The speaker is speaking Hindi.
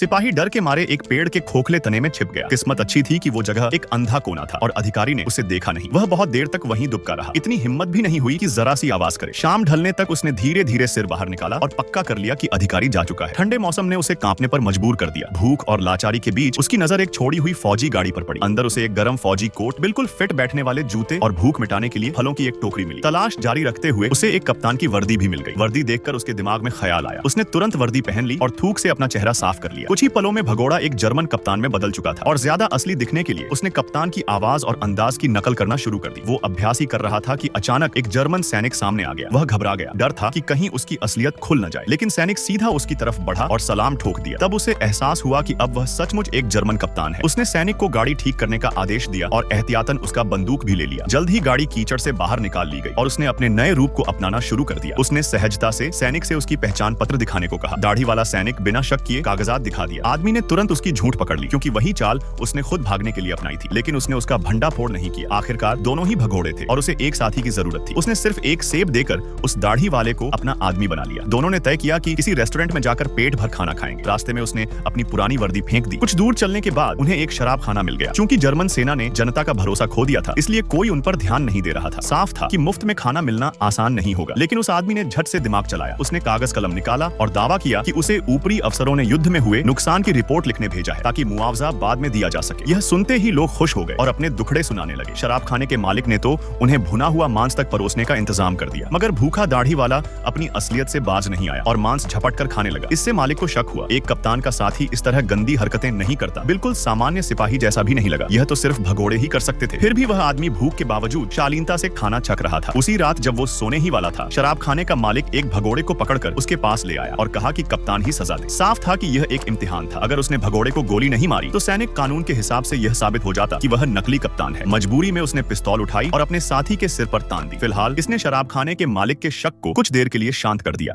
सिपाही डर के मारे एक पेड़ के खोखले तने में छिप गया। किस्मत अच्छी थी कि वो जगह एक अंधा कोना था और अधिकारी ने उसे देखा नहीं। वह बहुत देर तक वहीं दुबका रहा। इतनी हिम्मत भी नहीं हुई कि जरा सी आवाज करे। शाम ढलने तक उसने धीरे धीरे सिर बाहर निकाला और पक्का कर लिया कि अधिकारी जा चुका है। ठंडे मौसम ने उसे कांपने पर मजबूर कर दिया। भूख और लाचारी के बीच उसकी नजर एक छोड़ी हुई फौजी गाड़ी पर पड़ी। अंदर उसे एक गर्म फौजी कोट, बिल्कुल फिट बैठने वाले जूते और भूख मिटाने के लिए फलों की एक टोकरी मिली। तलाश जारी रखते हुए उसे एक कप्तान की वर्दी भी मिल गई। वर्दी देखकर उसके दिमाग में ख्याल आया। उसने तुरंत वर्दी पहन ली और थूक से अपना चेहरा साफ कर लिया। कुछ ही पलों में भगोड़ा एक जर्मन कप्तान में बदल चुका था और ज्यादा असली दिखने के लिए उसने कप्तान की आवाज और अंदाज की नकल करना शुरू कर दी। वो अभ्यास ही कर रहा था कि अचानक एक जर्मन सैनिक सामने आ गया। वह घबरा गया। डर था कि कहीं उसकी असलियत खुल न जाए, लेकिन सैनिक सीधा उसकी तरफ बढ़ा और सलाम ठोक दिया। तब उसे एहसास हुआ कि अब वह सचमुच एक जर्मन कप्तान है। उसने सैनिक को गाड़ी ठीक करने का आदेश दिया और एहतियातन उसका बंदूक भी ले लिया। जल्द ही गाड़ी कीचड़ से बाहर निकाल ली गई और उसने अपने नए रूप को अपनाना शुरू कर दिया। उसने सहजता से सैनिक से उसकी पहचान पत्र दिखाने को कहा। दाढ़ी वाला सैनिक बिना शक किए कागजात दिखा दिया। आदमी ने तुरंत उसकी झूठ पकड़ ली, क्योंकि वही चाल उसने खुद भागने के लिए अपनाई थी। लेकिन उसने उसका भंडाफोड़ नहीं किया। आखिरकार दोनों ही भगोड़े थे और उसे एक साथी की जरूरत थी। उसने सिर्फ एक सेब देकर उस दाढ़ी वाले को अपना आदमी बना लिया। दोनों ने तय किया कि किसी रेस्टोरेंट में जाकर पेट भर खाना खाएंगे। रास्ते में उसने अपनी पुरानी वर्दी फेंक दी। कुछ दूर चलने के बाद उन्हें एक शराब खाना मिल गया। चूंकि जर्मन सेना ने जनता का भरोसा खो दिया था, इसलिए कोई उन पर ध्यान नहीं दे रहा था। साफ था कि मुफ्त में खाना मिलना आसान नहीं होगा। लेकिन उस आदमी ने झट से दिमाग चलाया। उसने कागज कलम निकाला और दावा किया कि उसे ऊपरी अफसरों ने युद्ध में हुए नुकसान की रिपोर्ट लिखने भेजा है, ताकि मुआवजा बाद में दिया जा सके। यह सुनते ही लोग खुश हो गए और अपने दुखड़े सुनाने लगे। शराब खाने के मालिक ने तो उन्हें भुना हुआ मांस तक परोसने का इंतजाम कर दिया, मगर भूखा दाढ़ी वाला अपनी असलियत से बाज नहीं आया और मांस झपट कर खाने लगा। इससे मालिक को शक हुआ। एक कप्तान का साथी इस तरह गंदी हरकतें नहीं करता। बिल्कुल सामान्य सिपाही जैसा भी नहीं लगा। यह तो सिर्फ भगोड़े ही कर सकते थे। फिर भी वह आदमी भूख के बावजूद शालीनता से खाना छक रहा था। उसी रात जब वो सोने ही वाला था, शराब खाने का मालिक एक भगोड़े को पकड़कर उसके पास ले आया और कहा कि कप्तान ही सजा दे। साफ था कि यह एक इम्तिहान था। अगर उसने भगोड़े को गोली नहीं मारी तो सैनिक कानून के हिसाब से यह साबित हो जाता कि वह नकली कप्तान है। मजबूरी में उसने पिस्तौल उठाई और अपने साथी के सिर पर तान दी। फिलहाल इसने शराब खाने के मालिक के शक को कुछ देर के लिए शांत कर दिया।